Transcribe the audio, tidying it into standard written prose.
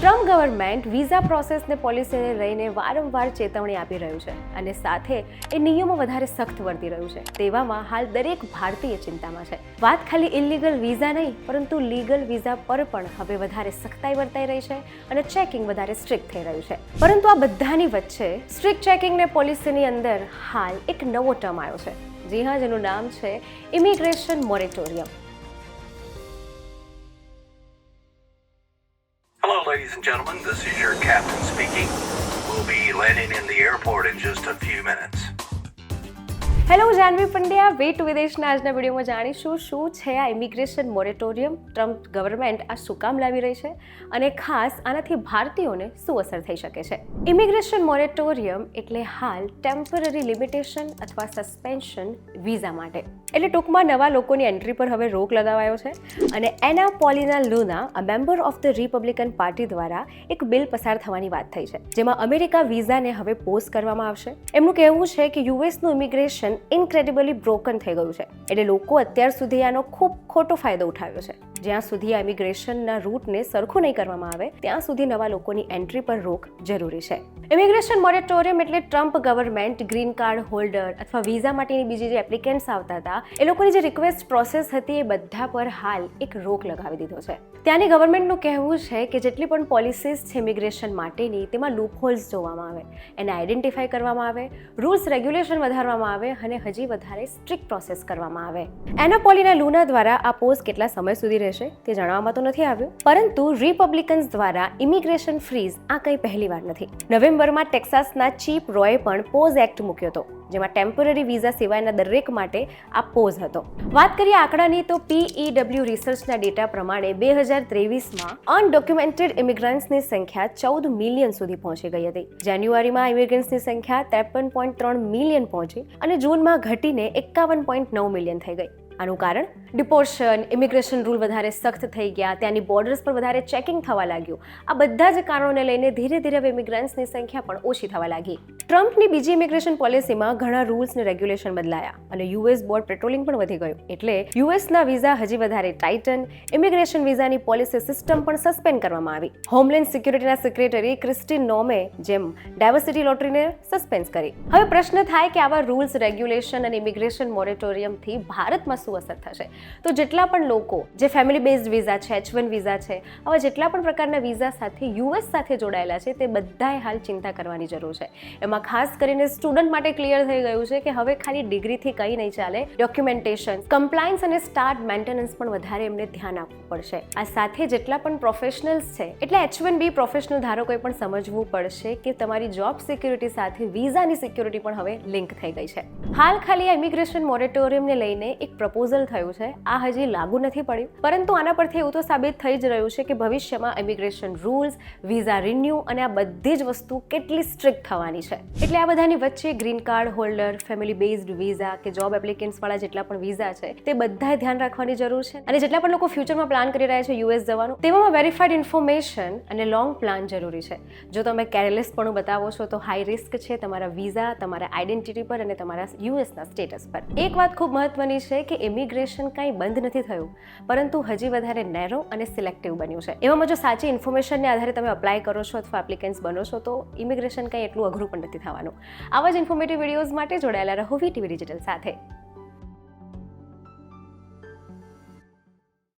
Trump government visa પ્રોસેસને પોલિસીને લઈને વારંવાર ચેતવણી આપી રહ્યું છે અને સાથે એ નિયમો વધારે સખ્ત વર્તી રહ્યું છે. તેવામાં હાલ દરેક ભારતીય ચિંતામાં છે. વાત ખાલી ઇલીગલ વિઝા નહીં પરંતુ લીગલ વિઝા પર પણ હવે વધારે સખ્તાઈ વર્તાઈ રહી છે અને ચેકિંગ વધારે સ્ટ્રિક્ટ થઈ રહ્યું છે. પરંતુ આ બધાની વચ્ચે સ્ટ્રિક્ટ ચેકિંગને પોલિસીની અંદર હાલ એક નવો ટર્મ આવ્યો છે. જી હા, જેનું નામ છે immigration moratorium. Hello, ladies and gentlemen. This is your captain speaking. We'll be landing in the airport in just a few minutes. Hello, હું જાનવી પંડ્યા. વેટ વિદેશના આજના વિડીયોમાં જાણીશું શું છે આ ઇમિગ્રેશન મોરેટોરિયમ, ટ્રમ્પ ગવર્મેન્ટ આ શું કામ લાવી રહી છે અને ખાસ આનાથી ભારતીયોને શું અસર થઈ શકે છે. ઇમિગ્રેશન મોરેટોરિયમ એટલે હાલ ટેમ્પરરી લિમિટેશન અથવા સસ્પેન્શન વિઝા માટે. એટલે ટૂંકમાં નવા લોકોની એન્ટ્રી પર હવે રોક લગાવાયો છે અને એના Paulina Luna, a member of the Republican party દ્વારા એક બિલ પસાર થવાની વાત થઈ છે, જેમાં અમેરિકા વિઝાને હવે પોઝ કરવામાં આવશે. એમનું કહેવું છે કે યુએસનું ઇમિગ્રેશન ઇનક્રેડિબલી બ્રોકન થઈ ગયું છે, એટલે લોકો અત્યાર સુધી આનો ખૂબ ખોટો ફાયદો ઉઠાવ્યો છે. જ્યાં સુધી આ ઇમિગ્રેશનના રૂટને સરખું નહીં કરવામાં આવે ત્યાં સુધી નવા લોકોની એન્ટ્રી પર રોક જરૂરી છે. ઇમિગ્રેશન મોરેટોરિયમ એટલે Trump government green card holder અથવા વિઝા માટેની બીજી જે એપ્લિકેન્ટ્સ આવતા હતા એ લોકોની જે રિક્વેસ્ટ પ્રોસેસ હતી એ બધા પર હાલ એક રોક લગાવી દીધો છે. ત્યાંની ગવર્મેન્ટનું કહેવું છે કે જેટલી પણ પોલિસીસ છે ઇમિગ્રેશન માટેની તેમાં લૂપહોલ્સ જોવામાં આવે, એને આઈડેન્ટિફાઈ કરવામાં આવે, રૂલ્સ રેગ્યુલેશન વધારવામાં આવે અને હજી વધારે સ્ટ્રિક્ટ પ્રોસેસ કરવામાં આવે. એના પોલિના લુના દ્વારા આ પોઝ કેટલા સમય સુધી રહેશે તે જાણવામાં તો નથી આવ્યું, પરંતુ રિપબ્લિકન્સ દ્વારા ઇમિગ્રેશન ફ્રીઝ આ કંઈ પહેલી વાર નથી. નવેમ્બરમાં ટેક્સાસના ચીફ રોયે પણ પોઝ એક્ટ મૂક્યો હતો, જેમાં ટેમ્પરરી વિઝા સિવાયના દરેક માટે આ પોઝ હતો. વાત કરીએ આંકડાની તો PEW રિસર્ચના ડેટા પ્રમાણે 2023માં અનડોક્યુમેન્ટેડ ઇમિગ્રન્ટ્સની સંખ્યા 14 મિલિયન સુધી પહોંચી ગઈ હતી. જાન્યુઆરીમાં ઇમિગ્રન્ટ્સની સંખ્યા 53.3 મિલિયન પહોંચી અને જૂનમાં ઘટીને 51.9 મિલિયન થઈ ગઈ. આનું કારણ ડિપોર્શન, ઇમિગ્રેશન રૂલ વધારે સખ્ત થઈ ગયા, ત્યાંની બોર્ડર્સ પર વધારે ચેકિંગ થવા લાગ્યું. આ બધા જ કારણોને લઈને ધીરે ધીરે હવે ઇમિગ્રન્ટ્સની સંખ્યા પણ ઓછી થવા લાગી. ટ્રમ્પની બીજી ઇમિગ્રેશન પોલિસીમાં ઘણા રૂલ્સ ને રેગ્યુલેશન બદલાયા અને યુએસ બોર્ડ પેટ્રોલિંગ પણ વધી ગયું, એટલે યુએસના વિઝા હજી વધારે ટાઇટન, ઇમિગ્રેશન વિઝાની પોલિસી સિસ્ટમ પણ સસ્પેન્ડ કરવામાં આવી. હોમલેન્ડ સિક્યુરિટીના સેક્રેટરી ક્રિસ્ટીન નોમે જેમ ડાયવર્સિટી લોટરીને સસ્પેન્ડ કરી. હવે પ્રશ્ન થાય કે આવા રૂલ્સ, રેગ્યુલેશન અને ઇમિગ્રેશન મોરેટોરિયમથી ભારતમાં શું અસર થશે? તો જેટલા પણ લોકો જે ફેમિલી બેઝડ વિઝા છે, H1 વિઝા છે, આવા જેટલા પણ પ્રકારના વિઝા સાથે યુએસ સાથે જોડાયેલા છે તે બધાએ હાલ ચિંતા કરવાની જરૂર છે. એમાં ખાસ કરીને સ્ટુડન્ટ માટે ક્લિયર થઈ ગયું છે કે હવે ખાલી ડિગ્રીથી કંઈ નહીં ચાલે, ડોક્યુમેન્ટેશન, કમ્પ્લાયન્સ અને સ્ટાર્ટ મેન્ટેનન્સ પણ વધારે એમને ધ્યાન આપવું પડશે. આ સાથે જેટલા પણ પ્રોફેશનલ્સ છે એટલે H1B પ્રોફેશનલ ધારકોએ પણ સમજવું પડશે કે તમારી જોબ સિક્યુરિટી સાથે વિઝાની સિક્યુરિટી પણ હવે લિંક થઈ ગઈ છે. હાલ ખાલી આ ઇમિગ્રેશન મોરેટોરિયમને લઈને એક પ્રપોઝલ થયું છે, આ હજી લાગુ નથી પડ્યું, પરંતુ આના પરથી એવું તો સાબિત થઈ જ રહ્યું છે કે ભવિષ્યમાં ઇમિગ્રેશન રૂલ્સ, વિઝા રિન્યુ અને આ બધી જ વસ્તુ કેટલી સ્ટ્રિક્ટ થવાની છે. એટલે આ બધાની વચ્ચે green card holder, family based visa કે જોબ એપ્લિકેન્ટ્સ વાળા જેટલા પણ વિઝા છે તે બધાએ ધ્યાન રાખવાની જરૂર છે. અને જેટલા પણ લોકો ફ્યુચરમાં પ્લાન કરી રહ્યા છે યુએસ જવાનું, તેમાં વેરીફાઈડ ઇન્ફોર્મેશન અને લોંગ પ્લાન જરૂરી છે. જો તમે કેરલેસ પણ બતાવો છો તો હાઈ રિસ્ક છે તમારા વિઝા, તમારા આઈડેન્ટિટી પર અને તમારા યુએસના સ્ટેટસ પર. એક વાત ખૂબ મહત્વની છે કે ઇમિગ્રેશન કંઈ બંધ નથી થયું, પરંતુ હજી વધારે નેરો અને સિલેક્ટિવ બન્યું છે. એવામાં જો સાચી ઇન્ફોર્મેશનને આધારે તમે અપ્લાય કરો છો અથવા એપ્લિકેન્ટ્સ બનો છો તો ઇમિગ્રેશન કંઈ એટલું અઘરું પણ નથી થવાનું. આવા જ ઇન્ફોર્મેટિવ વિડીયોઝ માટે જોડાયેલા રહો વીટીવી ડિજિટલ સાથે.